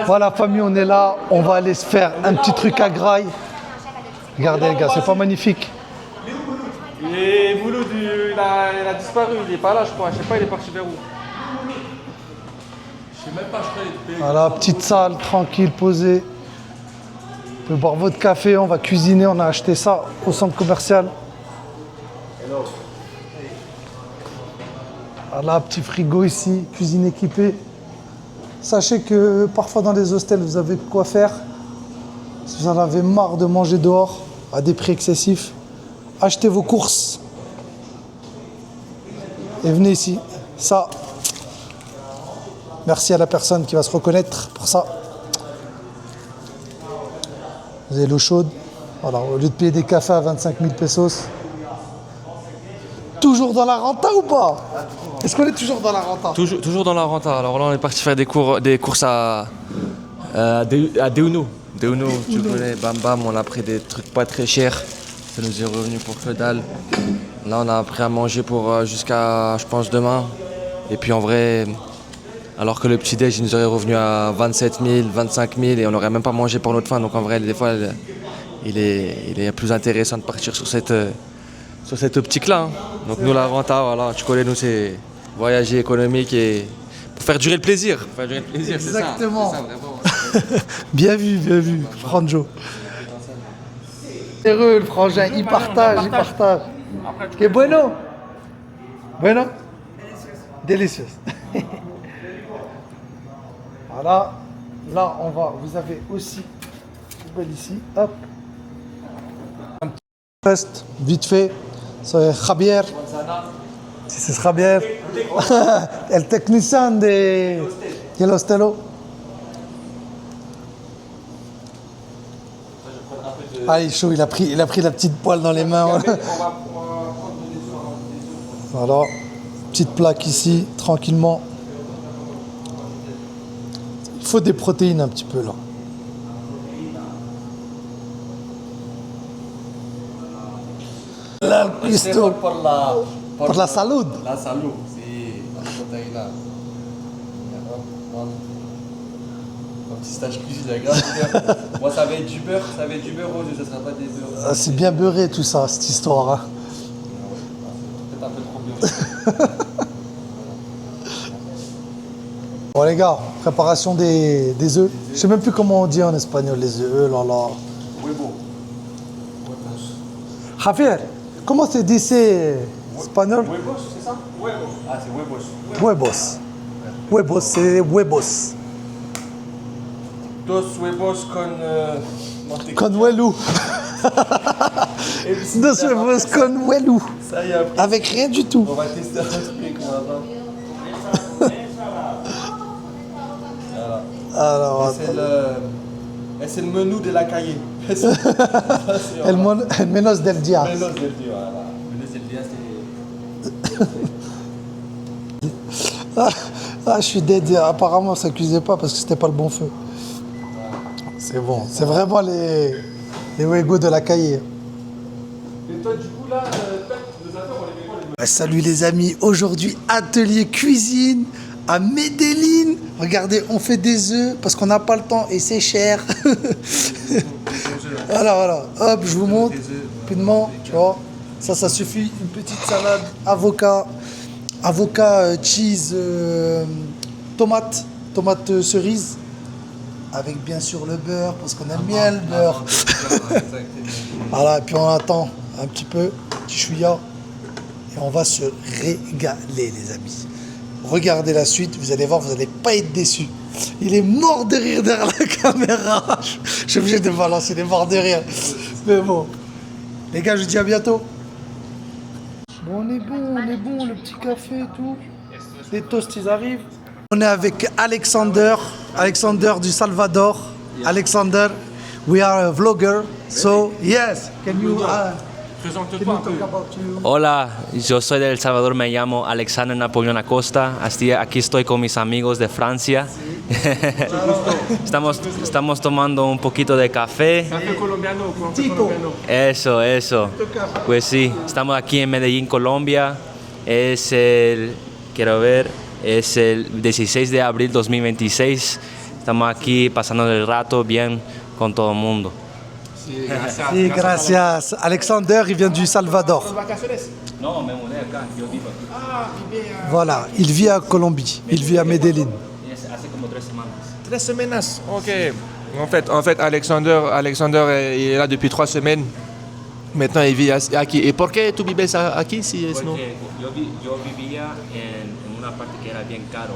Voilà, famille, on est là. On va aller se faire un petit truc à graille. Regardez, les gars, c'est pas magnifique? Et Mouloud, il a disparu, il est pas là, je crois. Je sais pas, il est parti vers où? Je sais même pas, je crois qu'il est... Voilà, petite salle, tranquille, posée. Vous pouvez boire votre café, on va cuisiner. On a acheté ça au centre commercial. Voilà, petit frigo ici, cuisine équipée. Sachez que parfois dans les hostels, vous avez quoi faire. Si vous en avez marre de manger dehors à des prix excessifs, achetez vos courses et venez ici. Ça, merci à la personne qui va se reconnaître pour ça. Vous avez l'eau chaude. Voilà, au lieu de payer des cafés à 25 000 pesos. Toujours dans la renta ou pas? Est-ce qu'on est toujours dans la renta? Toujours dans la renta. Alors là, on est parti faire des courses à Deuno. Deuno, tu connais, bam bam, on a pris des trucs pas très chers. Ça nous est revenu pour que dalle. Là, on a pris à manger pour jusqu'à, je pense, demain. Et puis en vrai, alors que le petit-déj, il nous aurait revenu à 27 000, 25 000 et on n'aurait même pas mangé pour notre faim. Donc en vrai, des fois, il est plus intéressant de partir sur cette optique-là. Hein. Donc nous, la renta, voilà, tu connais, nous, c'est voyager économique et pour faire durer le plaisir. Exactement. C'est ça, vraiment. Bien vu, Franjo. Heureux, le frangin, il partage. Que bueno? Bueno? Délicieux. Voilà, là on va, vous avez aussi, poubelle ici, hop. Un petit reste, vite fait, c'est Javier. Si c'est Javier, el technicien de Hostelo. Ah, il est chaud, il a pris la petite poêle dans les mains. Voilà, petite plaque ici, tranquillement. Il faut des protéines un petit peu là. Esto por la salud. La salud, sí, la protéine. Un petit stage cuisine, la grave. Moi, ça va être du beurre rosé, ça sera pas des beurres. Ah, c'est bien beurré tout ça, cette histoire. Hein. Peut-être un peu trop beurré. Bon les gars, préparation des œufs. Je sais même plus comment on dit en espagnol les œufs, là là. Huevo. Javier, comment se dice espagnol? Huevos, c'est ça? Huevos. Ah, c'est huevos. Huevos. Huevos, c'est huevos. Dos huevos con mantequilla. Con huelu. Dos huevos con huelu. Ça y est, après. Avec rien du tout. On va tester un truc, on va voir. Voilà. Alors, C'est le menu de la cahier. el menos del día. Menos del día, voilà. Menos del día, c'est... Ah, je suis dead. Apparemment, ça cuisait pas parce que c'était pas le bon feu. C'est bon. C'est vraiment les wego de la cahier. Et toi, du coup, là, nos affaires, on les met quoi? Salut les amis. Aujourd'hui, atelier cuisine à Medellín. Regardez, on fait des œufs parce qu'on n'a pas le temps et c'est cher. Voilà. Hop, je vous montre rapidement. Tu vois, ça suffit. Une petite salade, avocat, cheese, tomate cerise. Avec bien sûr le beurre, parce qu'on aime bien le beurre. Voilà, et puis on attend un petit peu, petit chouïa. Et on va se régaler les amis. Regardez la suite, vous allez voir, vous n'allez pas être déçus. Il est mort de rire derrière la caméra. Je suis obligé de balancer, il est mort de rire. Mais bon, les gars, je vous dis à bientôt. Bon, on est bon, le petit café et tout. Les toasts, ils arrivent. On est avec Alexander du Salvador. Alexander, we are a vlogger. So, yes, can you Présente-toi un peu. talk about you? Hola, yo soy de El Salvador, me llamo Alexander Napoleón Acosta. Aquí estoy con mis amigos de Francia. Estamos tomando un poquito de café. Café colombiano o café Tito. colombiano? Eso. Pues sí, estamos aquí en Medellín, Colombia. Es el 16 de abril 2026. estamos aquí pasando el rato bien con todo el mundo. Sí, gracias. Alexander, il vient du Salvador. No, me mudé acá, yo vivo aquí. Voilà, il vit à Colombie, il vit à Medellín. Hace como 3 semanas. 3 semaines, ok. En fait Alexander il est là depuis 3 semaines. Maintenant, il vit aquí. ¿Y por qué tú vives aquí si es no? Porque yo vivía en una parte que era bien caro.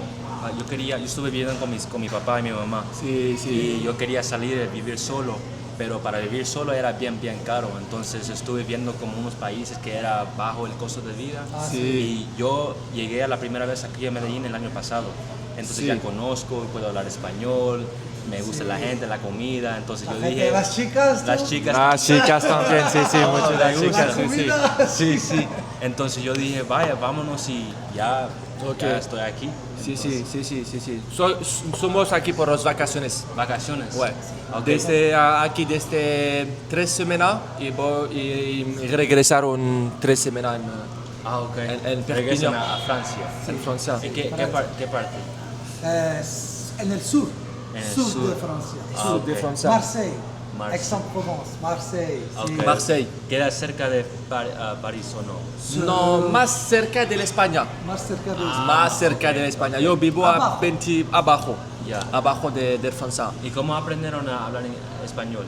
Yo estuve viviendo con mi papá y mi mamá. Sí, sí. Y yo quería salir y vivir solo, pero para vivir solo era bien caro. Entonces estuve viendo como unos países que era bajo el costo de vida. Sí. Y yo llegué a la primera vez aquí a Medellín el año pasado. Entonces Sí. ya conozco, puedo hablar español, me gusta la gente, la comida. Entonces yo dije... Las chicas. Las chicas... Las chicas también, sí, sí, muchas las chicas, chicas, sí. Entonces yo dije, vaya, vámonos y ya, Ok. ya estoy aquí. Sí. Somos aquí por las vacaciones. Vacaciones. Ouais. Ok. Desde aquí desde 3 semanas y regresaron 3 semanas Ah, ok. en Regresan Perpignan. a Francia. en Francia. ¿En qué parte? En el sur. En el sur sur. de Francia. Ah, Sur ok. de Francia. Marseille. Marseille. Aix-en-Provence. Marseille. sí. Ok. Marseille. ¿Queda cerca de París o no? No, más cerca de la España. Más cerca de Más cerca de la España. Yo vivo Abajo. a 20 abajo. Ya. Abajo de Francia. ¿Y cómo aprendieron a hablar en español?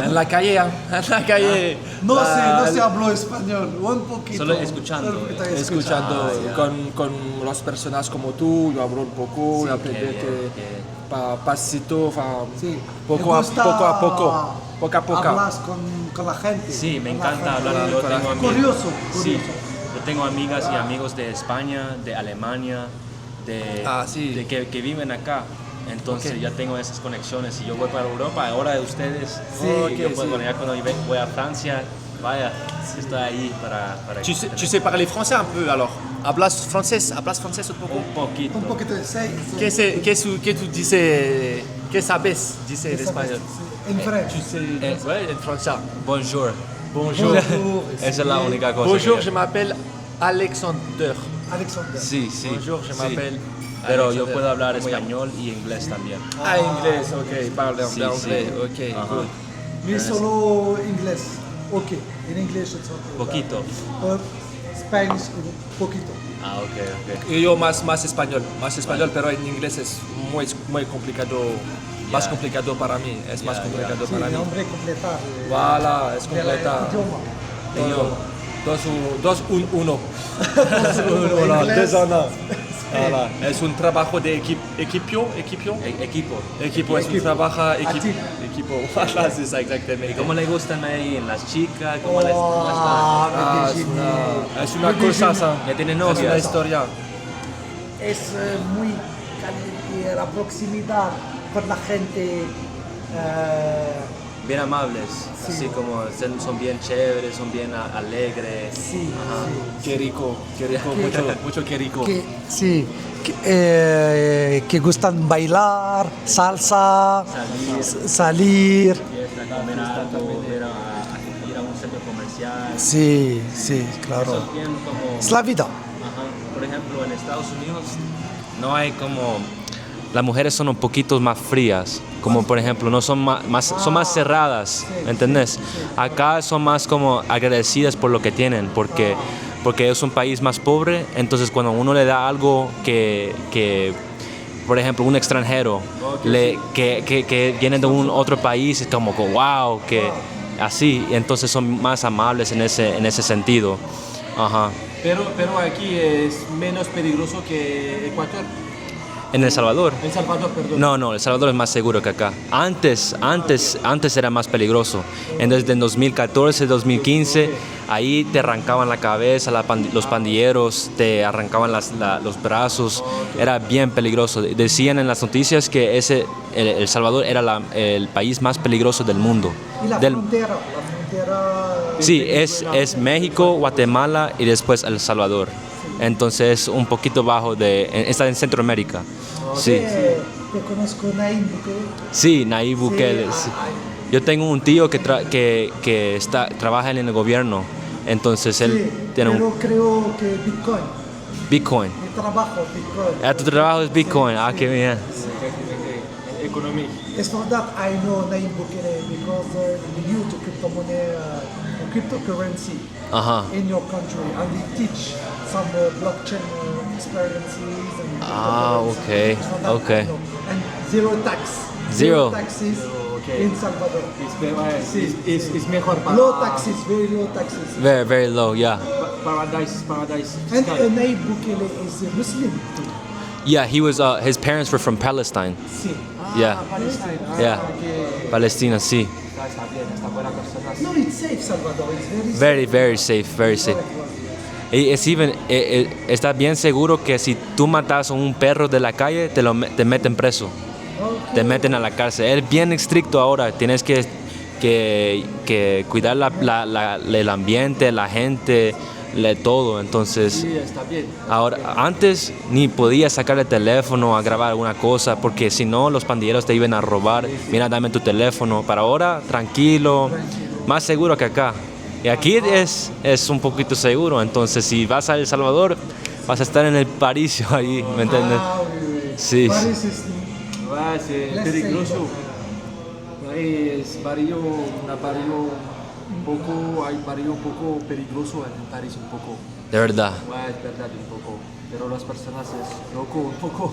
En la calle, en la calle. No se habló español, un poquito. Solo escuchando. Solo un poquito Escuchando Ah, ya. con las personas como tú, yo hablo un poco, Sí, aprender qué bien, que qué pasito, Sí. poco Me a gusta poco. Hablas con la gente. Sí, me con la encanta gente. hablar. Yo Con la- tengo amigos. Curioso. Sí, yo tengo amigas y amigos de España, de Alemania, de que viven acá. Entonces Ok. ya tengo esas conexiones. Si yo voy para Europa, ahora de ustedes, Sí, yo ok, puedo, sí. bueno, ya cuando voy a Francia, vaya, estoy ahí para Tu sais parler français un peu alors? Hablas francés un poco? un poquito. Un poquito de seis. ¿Qué tú dices? ¿Qué sabes? Dice en español. En French. Tu sais, ouais, en français. Bonjour. Bonjour. Esa es la única cosa. Bonjour, que je m'appelle Alexander. Alexander. Sí, sí. Bonjour, je sí. m'appelle Pero yo Alexander. puedo hablar ¿Cómo llamas? español y inglés también. Ah, inglés, ok, parle Sí, anglais, sí. ok, Ajá. good. Mi solo inglés. Ok. En inglés it's okay. Poquito. Spanish, poquito. Ah, ok. Y yo más español, pero en inglés es muy complicado, más Ya. complicado para mí, es más Ya, complicado Sí, para mí. nombre completar. Voilà, es De la completa. idioma. Y yo, 2-1. Inglés. Voilà. Es un trabajo de equipo. Equipo. Equipo es un trabajo Equipo. equipo. Voilà, c'est ça exactamente. ¿Y cómo le gustan ahí en las chicas? ¿Cómo les Oh, Ah, es una cosa, esa. ¿Ya tiene Es novia? una historia. Es muy caliente, la proximidad con la gente. Bien amables, Sí. así como son bien chéveres, son bien alegres. Sí, Qué rico, mucho qué rico. sí, que gustan bailar, salsa, salir. Fiesta, comer algo, ir a un centro comercial. Sí, claro. Eso es bien como... Es la vida. Ajá. Por ejemplo, en Estados Unidos no hay como... Las mujeres son un poquito más frías, como por ejemplo, no son son más cerradas, ¿me entendés? Acá son más como agradecidas por lo que tienen, porque es un país más pobre, entonces cuando uno le da algo que por ejemplo, un extranjero que viene de un otro país, es como wow, que así, entonces son más amables en ese sentido. Ajá. Pero aquí es menos peligroso que Ecuador. En El Salvador. El Salvador, perdón. No, El Salvador es más seguro que acá. Antes era más peligroso. Entonces, en 2014, 2015, ahí te arrancaban la cabeza, los pandilleros, te arrancaban los brazos. Era bien peligroso. Decían en las noticias que El Salvador era el país más peligroso del mundo. Y la frontera. Sí, es México, Guatemala y después El Salvador. Entonces, un poquito bajo está en Centroamérica. Sí. Te conozco Nayib Bukele. Sí, Nayib Bukele. Sí. Sí. Yo tengo un tío que trabaja en el gobierno, entonces él Sí, tiene pero creo que Bitcoin. Bitcoin. Mi trabajo Bitcoin. Tu trabajo es Bitcoin. Ah, qué bien. Économique. It's for that I know Naim Bukele because we use the cryptocurrency Ajá. in your country and they teach some blockchain experiences and Ah, cryptocurrency. okay, It's for that okay. I know. And zero tax. Zero. Taxes Okay. in Salvador. Es mejor para Low taxes, very low taxes. Very, very low, yeah. paradise And fiscal. Naim Bukele is a Muslim too. Yeah, he was, his parents were from Palestine. Sí. Yeah, Palestine. yeah. Okay. Palestina, sí. Está bien, está buena persona. No, it's safe Salvador. It's very safe. Very, very safe, very safe. Y es even, está bien seguro que si tú matas a un perro de la calle, te meten preso. Te meten a la cárcel. Es bien estricto ahora. Tienes que cuidar el ambiente, la gente, todo. Entonces, Sí, está bien. ahora, antes ni podías sacar el teléfono a grabar alguna cosa porque si no, los pandilleros te iban a robar. Mira, dame tu teléfono. Para ahora, tranquilo, más seguro que acá. Y aquí es un poquito seguro. Entonces, si vas a El Salvador, vas a estar en el paraíso ahí, ¿me entiendes? Ah, oui, oui. Sí. Paris is Ouais, c'est Let's peligroso. Es barrio, un barrio hay barrio un poco peligroso en París un poco. De verdad. Ouais, es verdad un poco. Pero las personas es loco un poco.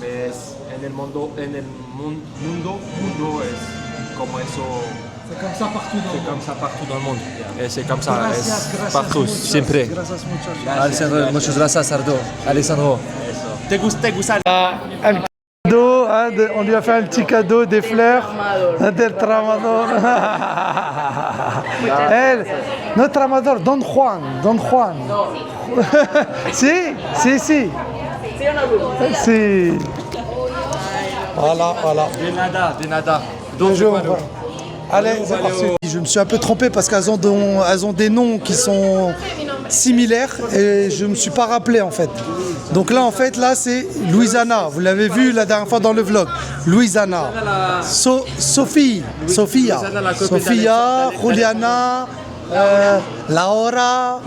Es en el mundo es como eso. c'est comme ça partout dans le C'est monde. comme ça partout dans le monde. C'est comme ça, Gracias, gracias partout, muchas, siempre. Gracias muchas. Alessandro, muchas gracias, Alessandro. ¿Te gusta Un cadeau, hein, on lui a fait un petit cadeau, des fleurs, del tramador. No tramador, Don Juan, Don Juan. Sí, sí, sí. Sí. Voilà, voilà. De nada. Bonjour. Allez, c'est parti. Je me suis un peu trompé parce qu'elles ont des noms qui sont similaires et je me suis pas rappelé en fait. Donc là en fait là c'est Louisana, vous l'avez vu la dernière fois dans le vlog. Louisana, Sophie, Sofia, Juliana, Laura,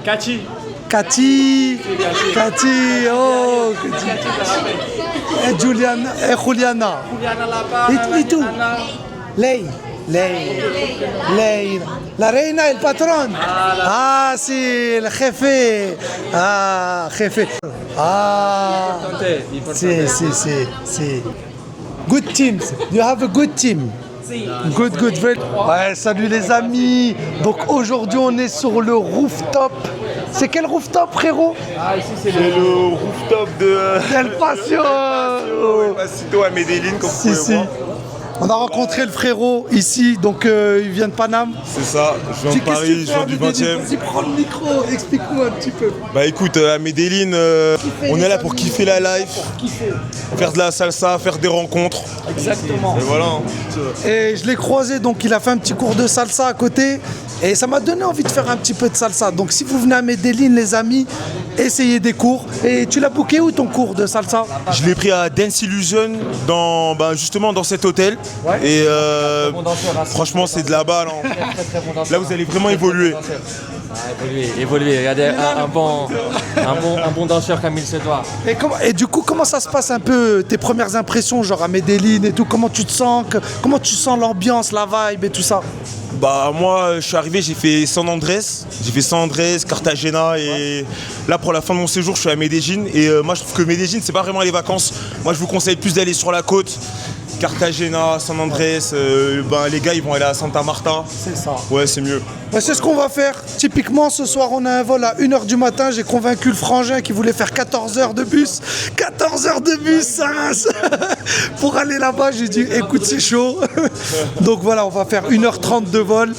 Kachi. Cathy, oh, et Juliana, et Juliana. Et tout. Lei, la reina, el patrón. Ah, sí, el jefe. Ah, jefe. Ah, sí. Good teams. You have a good team. Good. Ouais, salut les amis. Donc aujourd'hui, on est sur le rooftop. C'est quel rooftop, frérot? C'est le rooftop de Del Pasio. Pasito à Medellín, comme vous Si. pouvez voir. On a rencontré le frérot ici, donc il vient de Paname. C'est ça, je viens de Paris, je viens du 20e. Vas-y, prends le micro, explique-moi un petit peu. Bah écoute, à Medellín, on est là pour kiffer la life, faire de la salsa, faire des rencontres. Exactement. Et voilà. hein. Et je l'ai croisé, donc il a fait un petit cours de salsa à côté. Et ça m'a donné envie de faire un petit peu de salsa. Donc si vous venez à Medellín, les amis, essayez des cours. Et tu l'as booké où ton cours de salsa? Je l'ai pris à Dance Illusion, justement dans cet hôtel. Et franchement, c'est de la balle. hein. Là, vous allez vraiment évoluer. Évoluer. Regardez, un bon danseur comme il se doit. Et du coup, comment ça se passe un peu tes premières impressions, genre à Medellín et tout? Comment tu te sens? Comment tu sens l'ambiance, la vibe et tout ça? Bah moi je suis arrivé, j'ai fait San Andrés, Cartagena et là pour la fin de mon séjour je suis à Medellín et moi je trouve que Medellín c'est pas vraiment les vacances. Moi je vous conseille plus d'aller sur la côte, Cartagena, San Andrés, les gars ils vont aller à Santa Marta. C'est ça. Ouais c'est mieux. Bah, c'est ce qu'on va faire. Typiquement, ce soir, on a un vol à 1h du matin. J'ai convaincu le frangin qui voulait faire 14 heures de bus. 14 heures de bus, ça rase. Pour aller là-bas, j'ai dit, écoute, c'est chaud. Donc voilà, on va faire 1h30 de vol.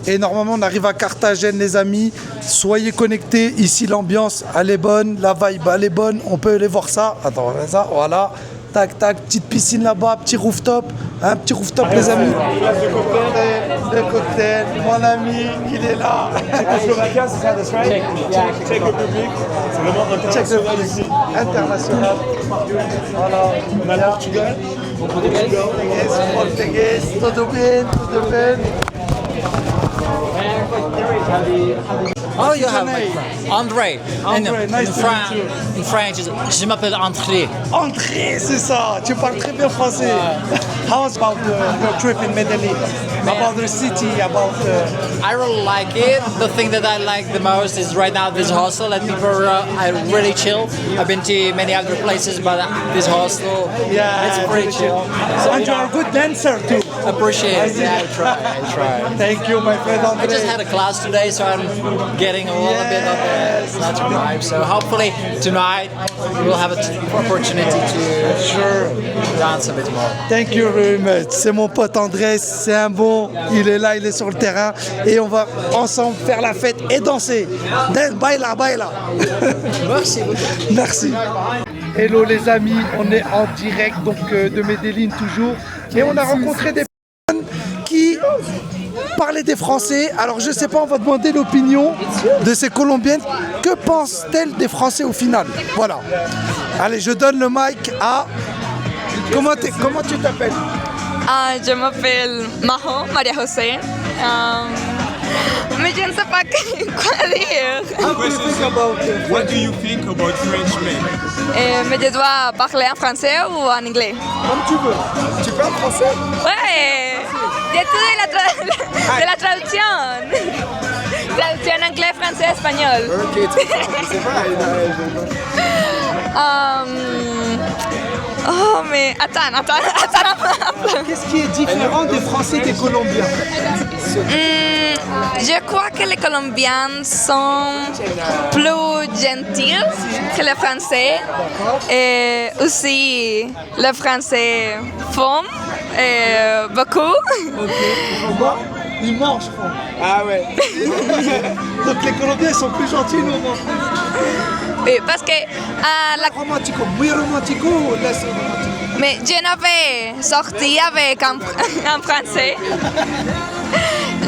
Et normalement, on arrive à Carthagène, les amis. Soyez connectés. Ici, l'ambiance, elle est bonne. La vibe, elle est bonne. On peut aller voir ça. Attends, on va faire ça. Voilà. Tac, tac, petite piscine là-bas, petit rooftop. Un petit rooftop, les amis. Le cocktail, mon ami, il est là. Check le public, c'est vraiment international ici. International. Voilà. On a le Portugal. Português, tudo bem, tudo bem. Oh, you your have name? André. André, nice to meet you. In French, je m'appelle André. André, c'est ça. Tu parles très bien français. How was about your trip in Medellin? About the city, about... I really like it. The thing that I like the most is right now this hostel and people are really chill. I've been to many other places, but this hostel, it's pretty chill. So, and you are a good dancer too. Appreciate it. Yeah, I try. Thank you, my friend André. I just had a class today, so I'm getting a little bit of the natural vibe. So hopefully tonight we'll have an opportunity to dance a bit more. Thank you very much. C'est mon pote André, c'est un bon. Il est là, il est sur le terrain. Et on va ensemble faire la fête et danser. Baila, baila. Merci beaucoup. Merci. Hello les amis, on est en direct donc de Medellin toujours. Et on a rencontré des personnes qui parlaient des Français. Alors je sais pas, on va demander l'opinion de ces Colombiennes. Que pensent-elles des Français au final? Voilà. Allez, je donne le mic à... Comment tu t'appelles? Je m'appelle Maria José. Mais je ne sais pas quoi dire. What do you think about Frenchmen? Mais je dois parler en français ou en anglais? Comme tu veux. Tu parles français? Ouais! J'ai étudié la traduction. Traduction anglais, français, espagnol. Ok, c'est vrai. Oh, mais attends. Qu'est-ce qui est différent des Français des Colombiens? Je crois que les Colombiens sont plus gentils que les Français. Et aussi, les Français fument beaucoup. Ils mangent, je crois. Ah ouais. Donc les Colombiens ils sont plus gentils, nous, non? Oui, parce que Romantico, muy romantico ou less romantico? mais je n'avais sorti avec un Français.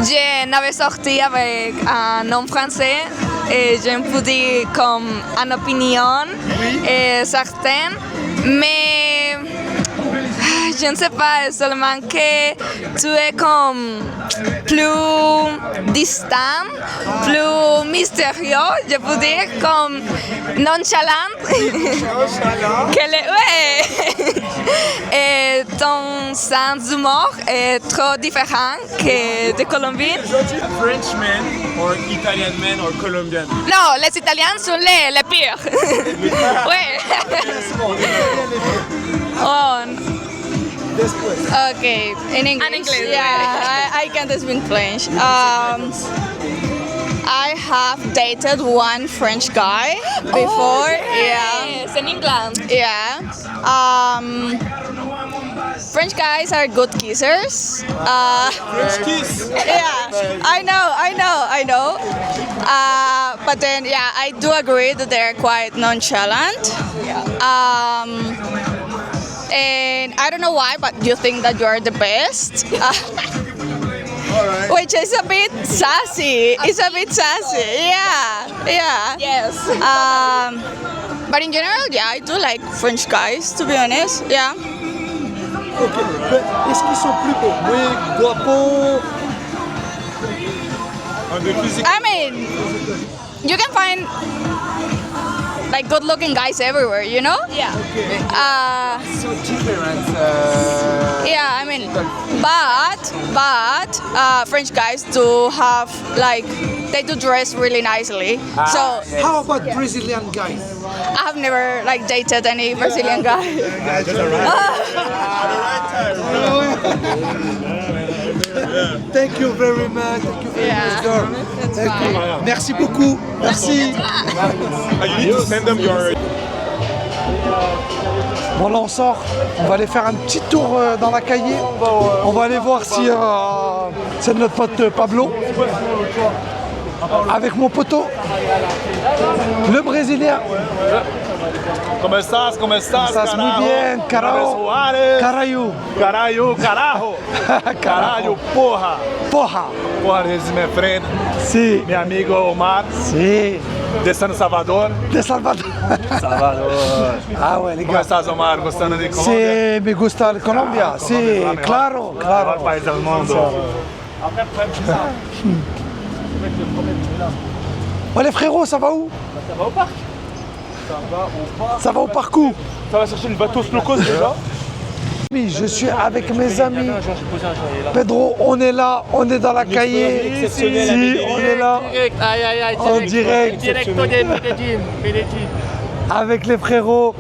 Je n'avais sorti avec un homme français et je me peux dire comme une opinion certaine, mais je ne sais pas, seulement que tu es comme plus distant, plus mystérieux, je peux dire, comme nonchalant. Et ton sens d'humour est trop différent que des Colombiens. Frenchman or Italian man or Colombian? Non, les Italiens sont les pires. Ouais. Oh. Okay, in English. In English, Yeah, I can't speak French. I have dated one French guy before. Yes, in England. Yeah. French guys are good kissers. French kiss? Yeah, I know. But then, yeah, I do agree that they're quite nonchalant. And I don't know why, but you think that you're the best. Which is a bit sassy. It's a bit sassy. Yeah. Yes. But in general, yeah, I do like French guys, to be honest. Yeah. Ok. Est-ce qu'ils sont plus beaux? Oui, guapos. I mean, you can find like good-looking guys everywhere, you know? Yeah. So different. Yeah, I mean, but French guys do have like they do dress really nicely. So How about Brazilian guys? I have never like dated any Brazilian guy. Thank you very much. Thank you very much, girl. Thank you. Merci beaucoup. Merci. You need to send them your... Bon là on sort, on va aller faire un petit tour dans la cahier. On va aller voir si c'est notre pote Pablo. Avec mon poteau, le Brésilien. ¿Cómo estás? Estás muy bien, carajo. Caralho. Carajo. Caralho, porra. Porra. Porra, this is my friend, Si. meu amigo Omar, Si. de San Salvador. De Salvador. Ah ouais les ¿Cómo gars. estás, Omar? ¿Gustando de Colombia? Sí, me gusta Colombia. Sí, claro, Mejor claro. país del mundo. Oh les frérots, ça va où? Ça va au parc. Ça va au parcours. Ça va chercher le bateau Slocos déjà. Oui, je suis avec mes amis. Pedro, on est là, on est dans la cahier. Si, on est là. En direct. Avec les frérots.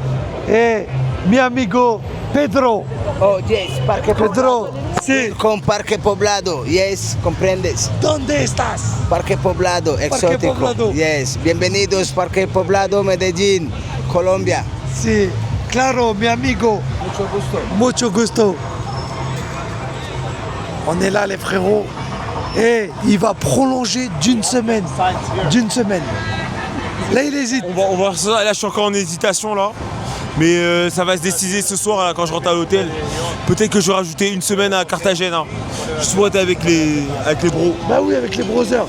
Et mi amigo Pedro. Oh, yes, Parque Pedro. Si. Con Parque Poblado, yes, comprendes. ¿Dónde estás? Parque Poblado, exótico. Poblado. Yes, bienvenidos Parque Poblado, Medellín, Colombia. Si. Claro, mi amigo. Mucho gusto. Mucho gusto. On est là les frérots. Et il va prolonger d'une semaine. D'une semaine. Là il hésite. On va voir ça. Là je suis encore en hésitation là. Mais ça va se décider ce soir là, quand je rentre à l'hôtel. Peut-être que je vais rajouter une semaine à Cartagena. Juste pour être avec les bros. Bah oui, avec les brothers.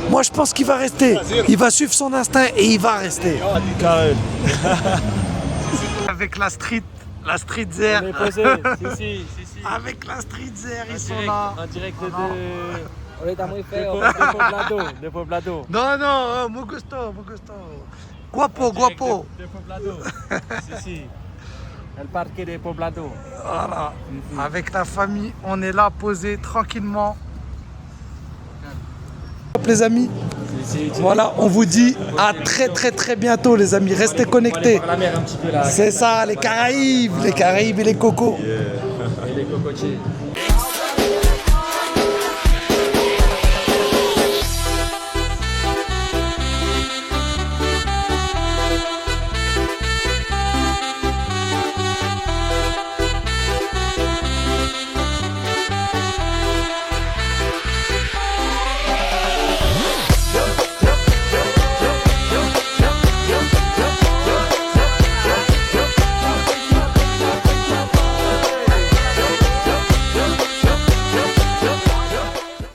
Moi je pense qu'il va rester. Il va suivre son instinct et il va rester. Carré. Avec la street zer. On est posé, si. Avec la street zer, ils sont là. En direct de Poblado. Non, muy gusto. Guapo. De Poblado. Si. El parque de Poblado. Voilà. Avec la famille, on est là posé tranquillement. Les amis, voilà, on vous dit à très bientôt les amis, restez connectés. La mer un petit peu là. C'est ça, les Caraïbes et les cocos. Et les cocotiers.